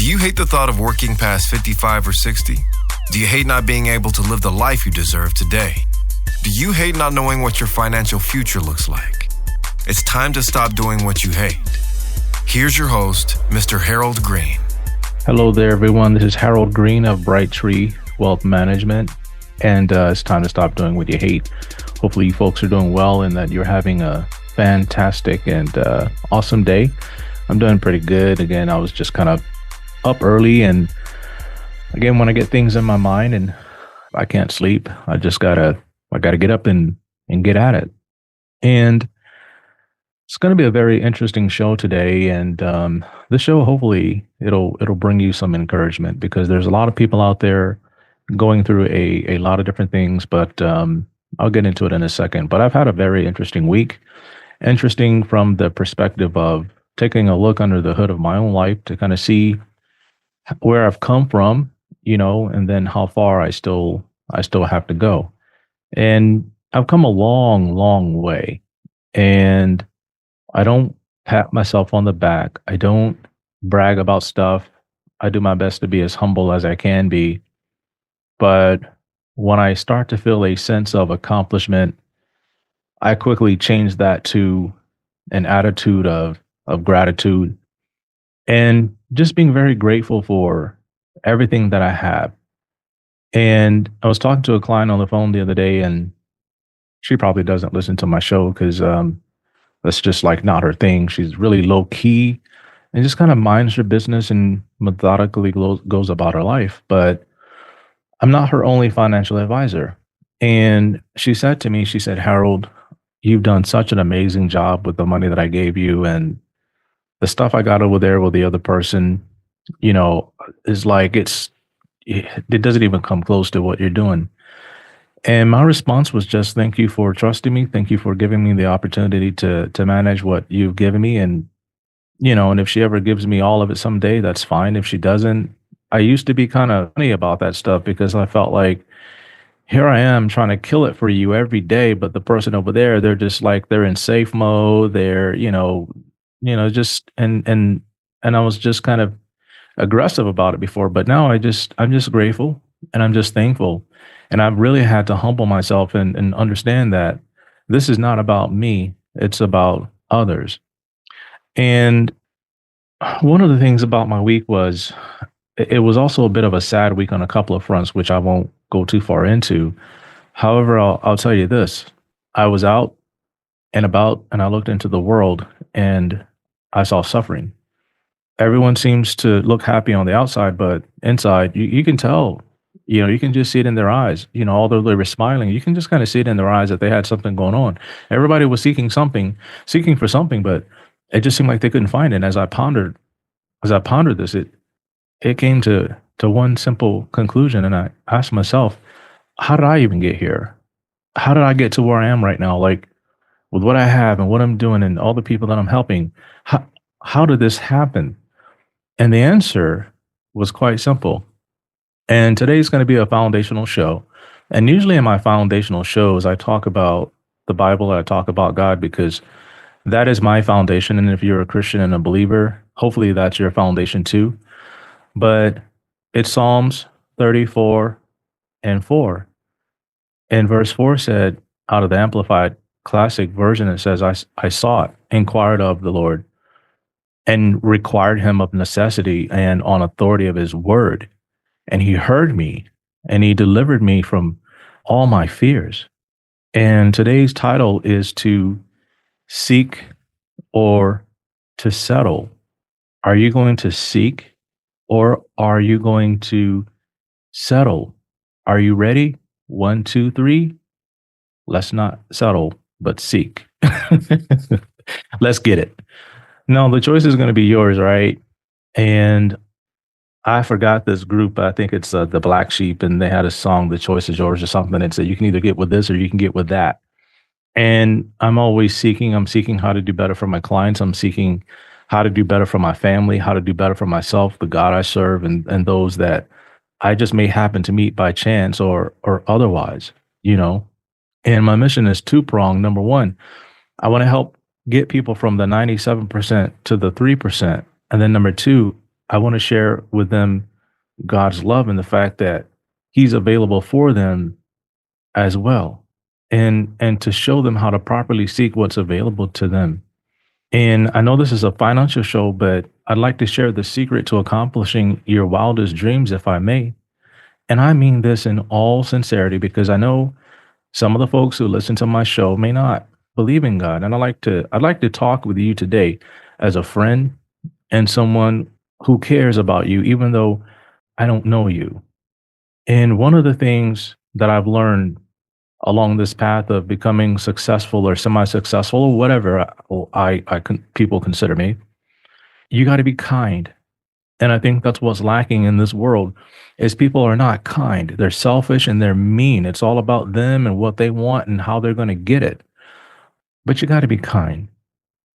Do you hate the thought of working past 55 or 60? Do you hate not being able to live the life you deserve today? Do you hate not knowing what your financial future looks like? It's time to stop doing what you hate. Here's your host, Mr. Harold Green. Hello there, everyone. This is Harold Green of Bright Tree Wealth Management, and it's time to stop doing what you hate. Hopefully you folks are doing well and that you're having a fantastic and awesome day. I'm doing pretty good. Again, I was just kind of up early, and again, when I get things in my mind and I can't sleep, I gotta get up and get at it. And it's going to be a very interesting show today, and this show, hopefully it'll bring you some encouragement, because there's a lot of people out there going through a lot of different things, but I'll get into it in a second. But I've had a very interesting week. Interesting from the perspective of taking a look under the hood of my own life to kind of see where I've come from, and then how far I still have to go. And I've come a long, long way. And I don't pat myself on the back. I don't brag about stuff. I do my best to be as humble as I can be. But when I start to feel a sense of accomplishment, I quickly change that to an attitude of gratitude and just being very grateful for everything that I have. And I was talking to a client on the phone the other day, and she probably doesn't listen to my show because that's just like not her thing. She's really low key and just kind of minds her business and methodically goes about her life. But I'm not her only financial advisor. And she said to me, she said, "Harold, you've done such an amazing job with the money that I gave you, and the stuff I got over there with the other person, is like it doesn't even come close to what you're doing." And my response was just, thank you for trusting me. Thank you for giving me the opportunity to manage what you've given me. And, and if she ever gives me all of it someday, that's fine. If she doesn't, I used to be kind of funny about that stuff, because I felt like, here I am trying to kill it for you every day. But the person over there, they're just like, they're in safe mode. They're, just, and I was just kind of aggressive about it before, but now I'm just grateful, and I'm just thankful. And I've really had to humble myself and understand that this is not about me. It's about others. And one of the things about my week was, it was also a bit of a sad week on a couple of fronts, which I won't go too far into. However, I'll tell you this. I was out and about, and I looked into the world, and I saw suffering. Everyone seems to look happy on the outside, but inside, you can tell, you can just see it in their eyes. Although they were smiling, you can just kind of see it in their eyes that they had something going on. Everybody was seeking for something, but it just seemed like they couldn't find it. And as I pondered this, it came to one simple conclusion. And I asked myself, how did I even get here? How did I get to where I am right now? Like, with what I have and what I'm doing and all the people that I'm helping, how did this happen? And the answer was quite simple. And today's going to be a foundational show. And usually in my foundational shows, I talk about the Bible, I talk about God, because that is my foundation. And if you're a Christian and a believer, hopefully that's your foundation too. But it's Psalms 34 and 4. And verse 4 said, out of the Amplified Classic Version, it says, I sought, inquired of the Lord, and required him of necessity and on authority of his word. And he heard me, and he delivered me from all my fears. And today's title is to seek or to settle. Are you going to seek, or are you going to settle? Are you ready? 1, 2, 3. Let's not settle, but seek. Let's get it. No, the choice is going to be yours, right? And I forgot this group. I think it's the Black Sheep, and they had a song, "The Choice Is Yours" or something. It said you can either get with this or you can get with that. And I'm always seeking. I'm seeking how to do better for my clients. I'm seeking how to do better for my family, how to do better for myself, the God I serve, and those that I just may happen to meet by chance or otherwise, And my mission is two-pronged. Number one, I want to help get people from the 97% to the 3%. And then number two, I want to share with them God's love and the fact that He's available for them as well. And to show them how to properly seek what's available to them. And I know this is a financial show, but I'd like to share the secret to accomplishing your wildest dreams, if I may. And I mean this in all sincerity because I know some of the folks who listen to my show may not believe in God. And I'd like to talk with you today as a friend and someone who cares about you, even though I don't know you. And one of the things that I've learned along this path of becoming successful or semi-successful or whatever people consider me, you got to be kind. And I think that's what's lacking in this world is people are not kind. They're selfish and they're mean. It's all about them and what they want and how they're going to get it. But you got to be kind.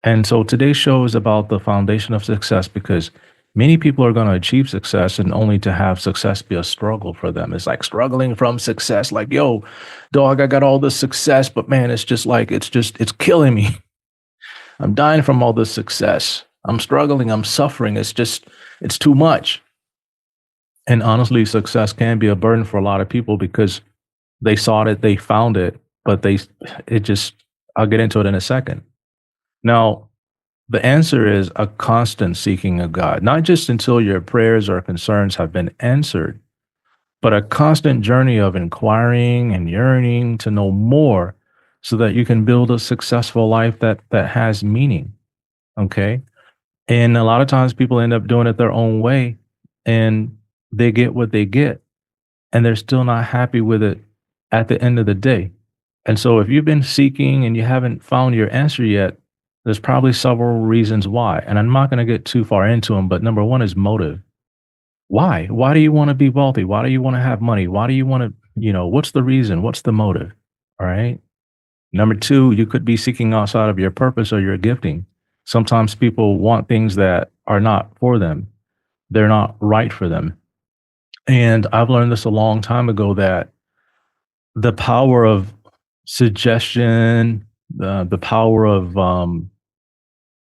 And so today's show is about the foundation of success because many people are going to achieve success and only to have success be a struggle for them. It's like struggling from success. Like, yo, dog, I got all this success, but man, it's just like, it's killing me. I'm dying from all this success. I'm struggling. I'm suffering. It's too much. And honestly, success can be a burden for a lot of people because they sought it, they found it, but I'll get into it in a second. Now, the answer is a constant seeking of God, not just until your prayers or concerns have been answered, but a constant journey of inquiring and yearning to know more so that you can build a successful life that has meaning. Okay. And a lot of times people end up doing it their own way and they get what they get and they're still not happy with it at the end of the day. And so if you've been seeking and you haven't found your answer yet, there's probably several reasons why. And I'm not going to get too far into them, but number one is motive. Why? Why do you want to be wealthy? Why do you want to have money? Why do you want to, what's the reason? What's the motive? All right. Number two, you could be seeking outside of your purpose or your gifting. Sometimes people want things that are not for them. They're not right for them. And I've learned this a long time ago that the power of suggestion, the power of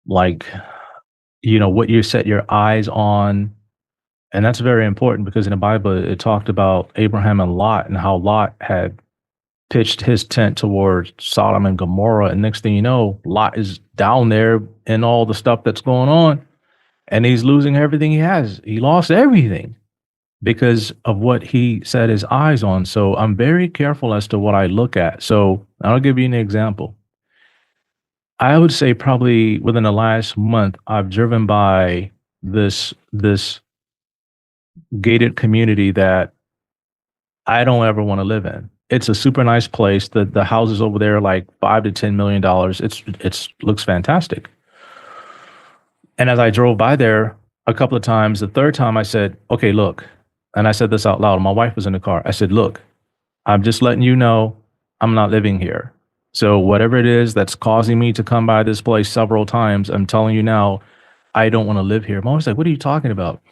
what you set your eyes on. And that's very important because in the Bible, it talked about Abraham and Lot and how Lot had pitched his tent towards Sodom and Gomorrah. And next thing you know, Lot is down there in all the stuff that's going on and he's losing everything he has. He lost everything because of what he set his eyes on. So I'm very careful as to what I look at. So I'll give you an example. I would say probably within the last month, I've driven by this gated community that I don't ever want to live in. It's a super nice place. The houses over there are like $5 to $10 million. It's looks fantastic. And as I drove by there a couple of times, the third time I said, okay, look, and I said this out loud. My wife was in the car. I said, look, I'm just letting you know I'm not living here. So whatever it is that's causing me to come by this place several times, I'm telling you now, I don't want to live here. My wife's like, what are you talking about?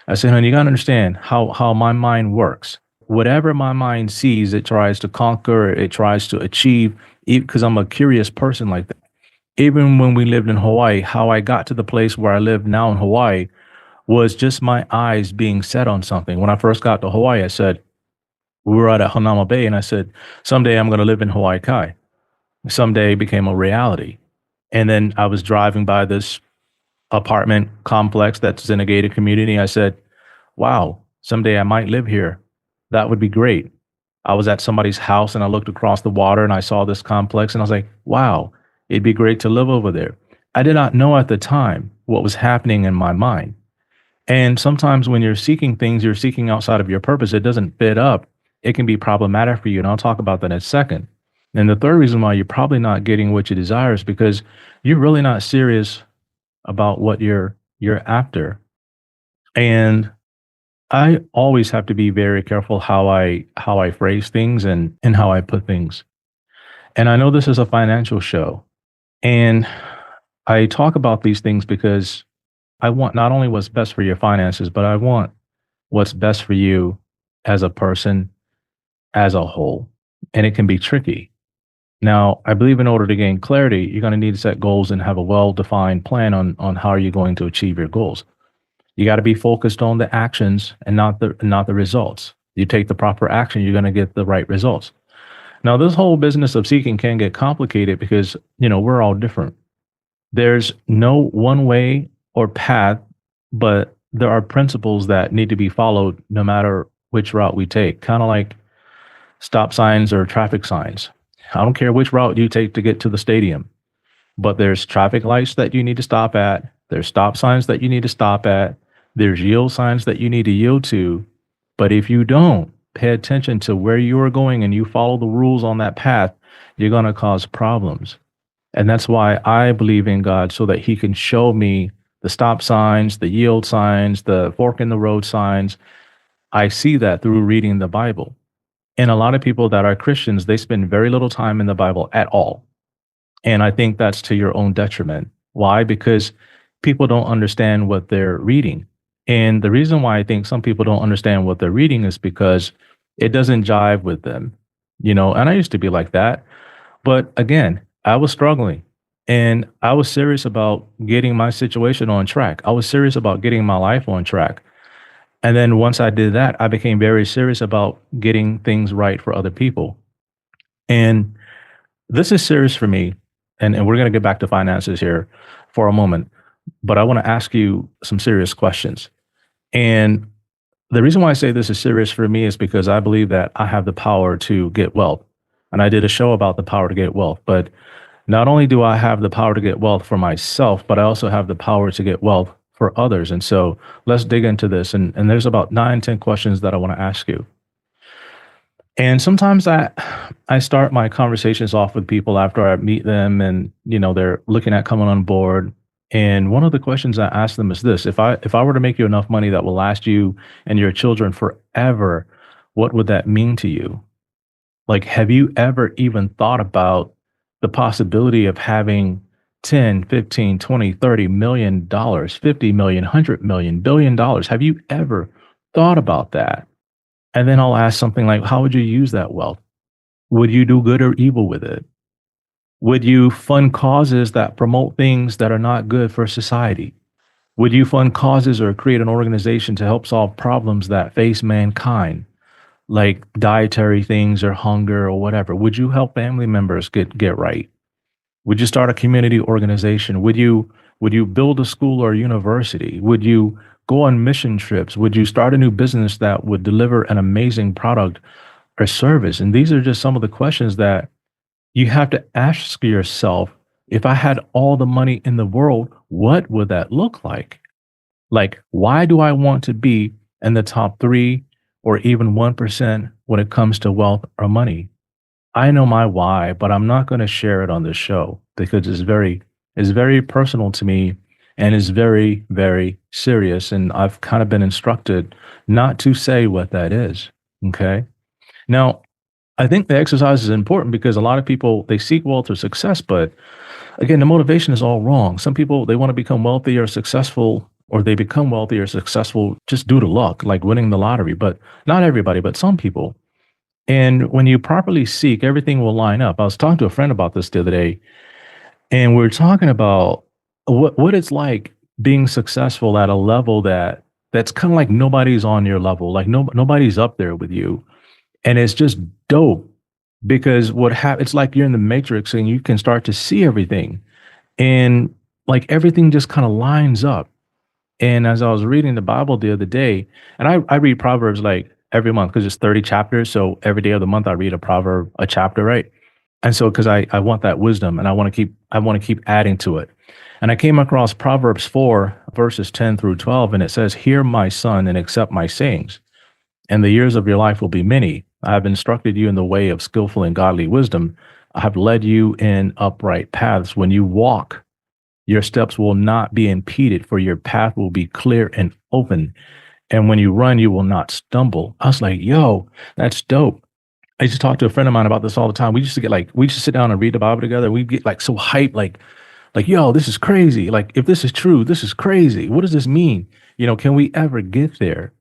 I said, honey, you got to understand how my mind works. Whatever my mind sees, it tries to conquer, it tries to achieve, because I'm a curious person like that. Even when we lived in Hawaii, how I got to the place where I live now in Hawaii was just my eyes being set on something. When I first got to Hawaii, I said, we were out at Hanauma Bay, and I said, someday I'm going to live in Hawaii Kai. Someday it became a reality. And then I was driving by this apartment complex that's in a gated community. I said, wow, someday I might live here. That would be great. I was at somebody's house and I looked across the water and I saw this complex and I was like, wow, it'd be great to live over there. I did not know at the time what was happening in my mind. And sometimes when you're seeking things, you're seeking outside of your purpose, it doesn't fit up. It can be problematic for you. And I'll talk about that in a second. And the third reason why you're probably not getting what you desire is because you're really not serious about what you're after. And I always have to be very careful how I phrase things and how I put things. And I know this is a financial show. And I talk about these things because I want not only what's best for your finances, but I want what's best for you as a person, as a whole. And it can be tricky. Now, I believe in order to gain clarity, you're going to need to set goals and have a well-defined plan on how you're going to achieve your goals. You got to be focused on the actions and not the results. You take the proper action, you're going to get the right results. Now, this whole business of seeking can get complicated because, we're all different. There's no one way or path, but there are principles that need to be followed no matter which route we take, kind of like stop signs or traffic signs. I don't care which route you take to get to the stadium, but there's traffic lights that you need to stop at, there's stop signs that you need to stop at, there's yield signs that you need to yield to. But if you don't pay attention to where you are going and you follow the rules on that path, you're going to cause problems. And that's why I believe in God, so that he can show me the stop signs, the yield signs, the fork in the road signs. I see that through reading the Bible. And a lot of people that are Christians, they spend very little time in the Bible at all. And I think that's to your own detriment. Why? Because people don't understand what they're reading. And the reason why I think some people don't understand what they're reading is because it doesn't jive with them, and I used to be like that. But again, I was struggling and I was serious about getting my situation on track. I was serious about getting my life on track. And then once I did that, I became very serious about getting things right for other people. And this is serious for me. And we're going to get back to finances here for a moment. But I want to ask you some serious questions. And the reason why I say this is serious for me is because I believe that I have the power to get wealth. And I did a show about the power to get wealth. But not only do I have the power to get wealth for myself, but I also have the power to get wealth for others. And so let's dig into this. And there's about 9, 10 questions that I want to ask you. And sometimes I start my conversations off with people after I meet them and, they're looking at coming on board. And one of the questions I ask them is this: if I were to make you enough money that will last you and your children forever, what would that mean to you? Like, have you ever even thought about the possibility of having 10, 15, 20, 30 million dollars, 50 million, 100 million, billion dollars? Have you ever thought about that? And then I'll ask something like, how would you use that wealth? Would you do good or evil with it? Would you fund causes that promote things that are not good for society? Would you fund causes or create an organization to help solve problems that face mankind, like dietary things or hunger or whatever? Would you help family members get right? Would you start a community organization? Would you build a school or university? Would you go on mission trips? Would you start a new business that would deliver an amazing product or service? And these are just some of the questions that you have to ask yourself. If I had all the money in the world, what would that look like? Like, why do I want to be in the top 3 or even 1% when it comes to wealth or money? I know my why, but I'm not going to share it on this show because it's very personal to me and is very, very serious. And I've kind of been instructed not to say what that is. Okay. Now, I think the exercise is important because a lot of people, they seek wealth or success, but again, the motivation is all wrong. Some people, they want to become wealthy or successful, or they become wealthy or successful just due to luck, like winning the lottery, but not everybody, but some people. And when you properly seek, everything will line up. I was talking to a friend about this the other day, and we're talking about what it's like being successful at a level that's kind of like nobody's on your level, like nobody's up there with you. And it's just dope because it's like you're in the matrix and you can start to see everything. And like everything just kind of lines up. And as I was reading the Bible the other day, and I read Proverbs like every month because it's 30 chapters. So every day of the month I read a proverb, a chapter, right? And so because I want that wisdom and I want to keep adding to it. And I came across Proverbs 4, verses 10 through 12, and it says, "Hear, my son, and accept my sayings, and the years of your life will be many. I have instructed you in the way of skillful and godly wisdom. I have led you in upright paths. When you walk, your steps will not be impeded, for your path will be clear and open. And when you run, you will not stumble." I was like, yo, that's dope. I used to talk to a friend of mine about this all the time. We used to sit down and read the Bible together. We'd get like so hyped, like, yo, this is crazy. Like, if this is true, this is crazy. What does this mean? Can we ever get there?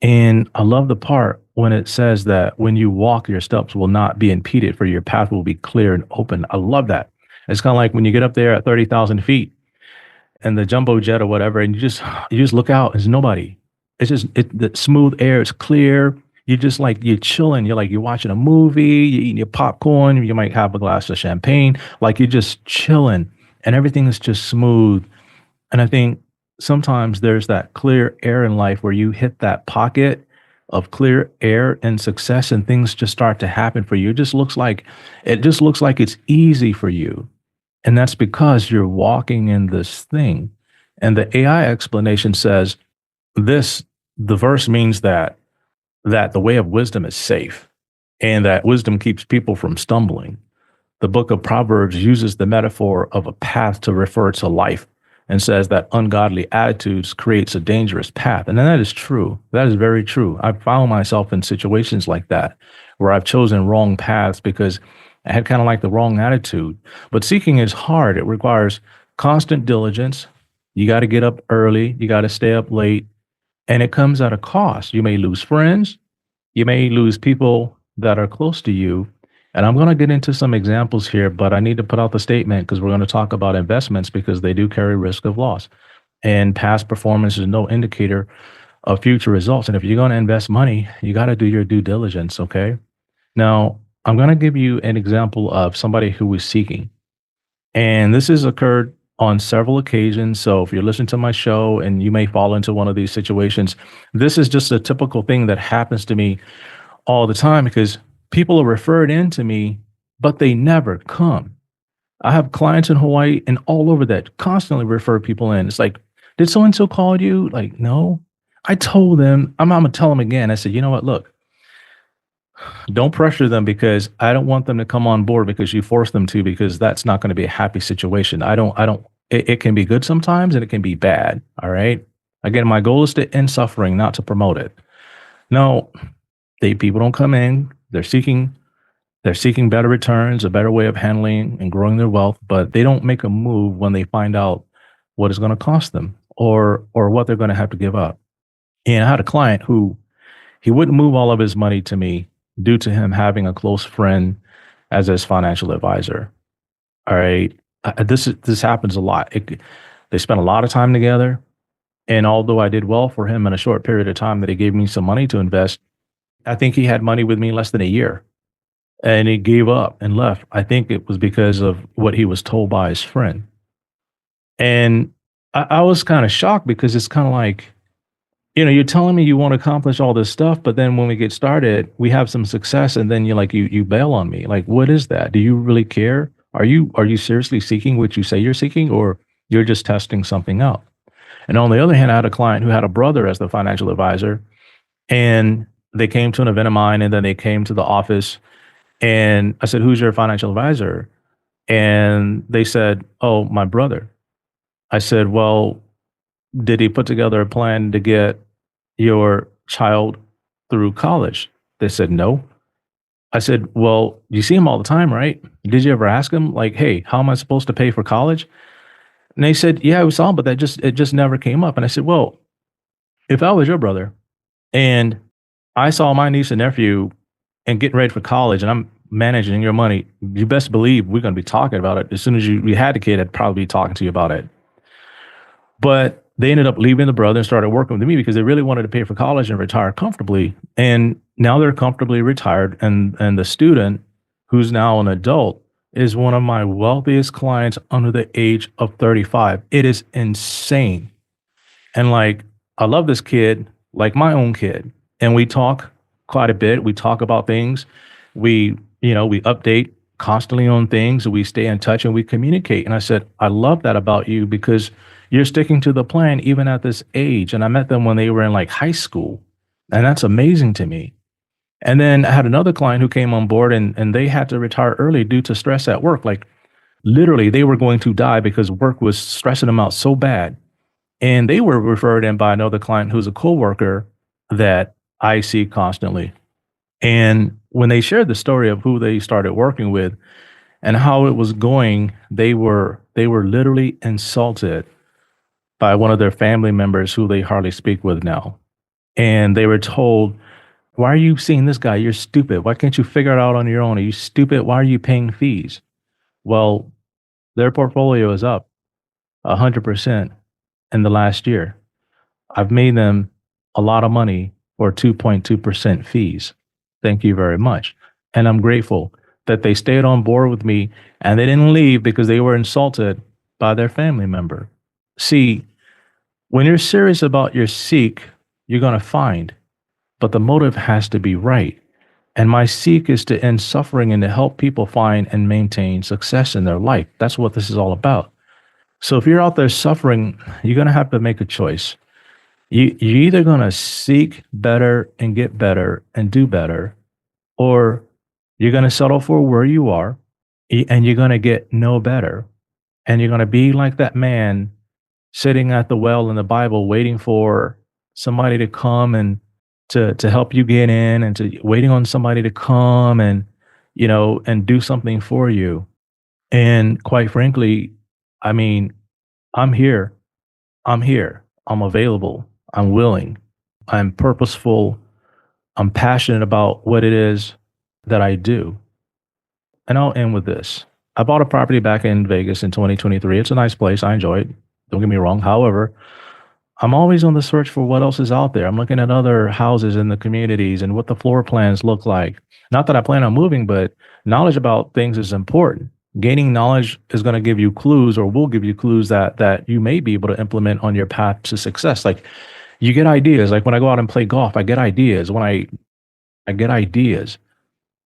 And I love the part when it says that when you walk, your steps will not be impeded, for your path will be clear and open. I love that. It's kind of like when you get up there at 30,000 feet and the jumbo jet or whatever, and you just look out, there's nobody. It's just the smooth air, it's clear. You just like you're chilling. You're like you're watching a movie, you're eating your popcorn, you might have a glass of champagne, like you're just chilling, and everything is just smooth. And I think sometimes there's that clear air in life where you hit that pocket of clear air and success and things just start to happen for you. It just looks like it's easy for you. And that's because you're walking in this thing. And the AI explanation says this the verse means that the way of wisdom is safe and that wisdom keeps people from stumbling. The book of Proverbs uses the metaphor of a path to refer to life and says that ungodly attitudes creates a dangerous path. And that is true. That is very true. I've found myself in situations like that where I've chosen wrong paths because I had kind of like the wrong attitude. But seeking is hard. It requires constant diligence. You got to get up early. You got to stay up late. And it comes at a cost. You may lose friends. You may lose people that are close to you. And I'm going to get into some examples here, but I need to put out the statement because we're going to talk about investments because they do carry risk of loss. And past performance is no indicator of future results. And if you're going to invest money, you got to do your due diligence. Okay. Now, I'm going to give you an example of somebody who was seeking. And this has occurred on several occasions. So if you're listening to my show and you may fall into one of these situations, this is just a typical thing that happens to me all the time because people are referred in to me, but they never come. I have clients in Hawaii and all over that constantly refer people in. It's like, did so and so call you? Like, no. I told them, I'm gonna tell them again. I said, you know what? Look, don't pressure them because I don't want them to come on board because you force them to, because that's not going to be a happy situation. It can be good sometimes and it can be bad. All right. Again, my goal is to end suffering, not to promote it. No, people don't come in. They're seeking better returns, a better way of handling and growing their wealth, but they don't make a move when they find out what it's going to cost them or what they're going to have to give up. And I had a client who he wouldn't move all of his money to me due to him having a close friend as his financial advisor. All right. This happens a lot. They spent a lot of time together. And although I did well for him in a short period of time that he gave me some money to invest, I think he had money with me less than a year and he gave up and left. I think it was because of what he was told by his friend. And I was kind of shocked because it's kind of like, you're telling me you want to accomplish all this stuff, but then when we get started, we have some success, and then you bail on me. Like, what is that? Do you really care? Are you seriously seeking what you say you're seeking, or you're just testing something out? And on the other hand, I had a client who had a brother as the financial advisor, and they came to an event of mine, and then they came to the office, and I said, "Who's your financial advisor?" And they said, "Oh, my brother." I said, "Well, did he put together a plan to get your child through college?" They said, "No." I said, "Well, you see him all the time, right? Did you ever ask him, like, hey, how am I supposed to pay for college?" And they said, "Yeah, we saw him, but it just never came up." And I said, "Well, if I was your brother and I saw my niece and nephew and getting ready for college and I'm managing your money, you best believe we're going to be talking about it. As soon as we had a kid, I'd probably be talking to you about it." But they ended up leaving the brother and started working with me because they really wanted to pay for college and retire comfortably. And now they're comfortably retired. And the student, who's now an adult, is one of my wealthiest clients under the age of 35. It is insane. And like, I love this kid like my own kid. And we talk quite a bit. We talk about things. We update constantly on things. We stay in touch and we communicate. And I said, I love that about you because you're sticking to the plan even at this age. And I met them when they were in like high school. And that's amazing to me. And then I had another client who came on board and they had to retire early due to stress at work. Like literally they were going to die because work was stressing them out so bad. And they were referred in by another client who's a coworker that I see constantly. And when they shared the story of who they started working with and how it was going, they were literally insulted by one of their family members who they hardly speak with now. And they were told, "Why are you seeing this guy? You're stupid. Why can't you figure it out on your own? Are you stupid? Why are you paying fees?" Well, their portfolio is up 100% in the last year. I've made them a lot of money for 2.2% fees. Thank you very much. And I'm grateful that they stayed on board with me and they didn't leave because they were insulted by their family member. See, when you're serious about your seek, you're going to find, but the motive has to be right. And my seek is to end suffering and to help people find and maintain success in their life. That's what this is all about. So if you're out there suffering, you're going to have to make a choice. You're either going to seek better and get better and do better, or you're going to settle for where you are and you're going to get no better. And you're going to be like that man sitting at the well in the Bible, waiting for somebody to come and to help you get in, and to waiting on somebody to come and, and do something for you. And quite frankly, I mean, I'm here. I'm available. I'm willing. I'm purposeful. I'm passionate about what it is that I do. And I'll end with this. I bought a property back in Vegas in 2023. It's a nice place. I enjoy it. Don't get me wrong. However, I'm always on the search for what else is out there. I'm looking at other houses in the communities and what the floor plans look like. Not that I plan on moving, but knowledge about things is important. Gaining knowledge is going to give you clues, or will give you clues that you may be able to implement on your path to success. Like, you get ideas. Like when I go out and play golf, I get ideas. When I get ideas.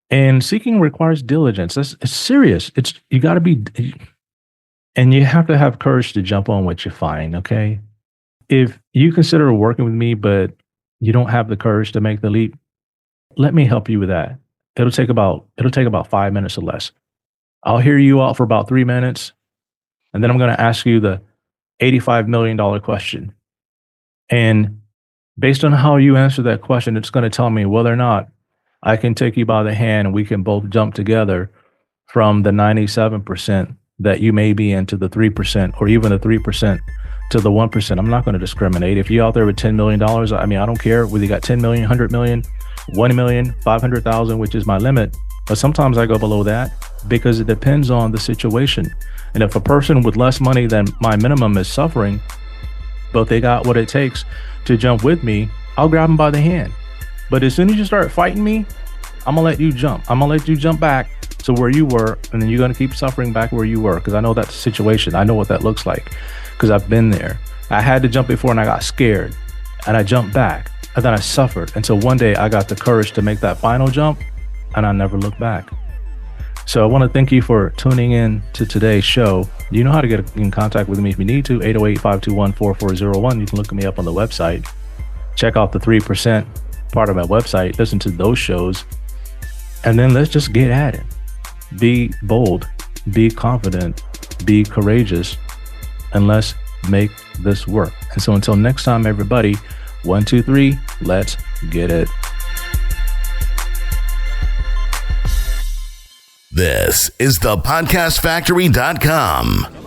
And seeking requires diligence. It's serious. You got to be, and you have to have courage to jump on what you find. Okay. If you consider working with me, but you don't have the courage to make the leap, let me help you with that. It'll take about 5 minutes or less. I'll hear you out for about 3 minutes, and then I'm going to ask you the $85 million question. And based on how you answer that question, it's going to tell me whether or not I can take you by the hand and we can both jump together from the 97% that you may be into the 3%, or even the 3% to the 1%. I'm not going to discriminate. If you're out there with $10 million, I mean, I don't care whether you got 10 million, 100 million, 1 million, 500,000, which is my limit. But sometimes I go below that because it depends on the situation. And if a person with less money than my minimum is suffering, but they got what it takes to jump with me, I'll grab them by the hand. But as soon as you start fighting me, I'm going to let you jump. I'm going to let you jump back to where you were, and then you're going to keep suffering back where you were, because I know that's the situation. I know what that looks like, because I've been there. I had to jump before and I got scared, and I jumped back, and then I suffered until one day I got the courage to make that final jump, and I never looked back. So I want to thank you for tuning in to today's show. You know how to get in contact with me if you need to, 808-521-4401. You can look me up on the website. Check out the 3% part of my website. Listen to those shows. And then let's just get at it. Be bold, be confident, be courageous, and let's make this work. And so until next time, everybody, 1, 2, 3, let's get it. This is thepodcastfactory.com.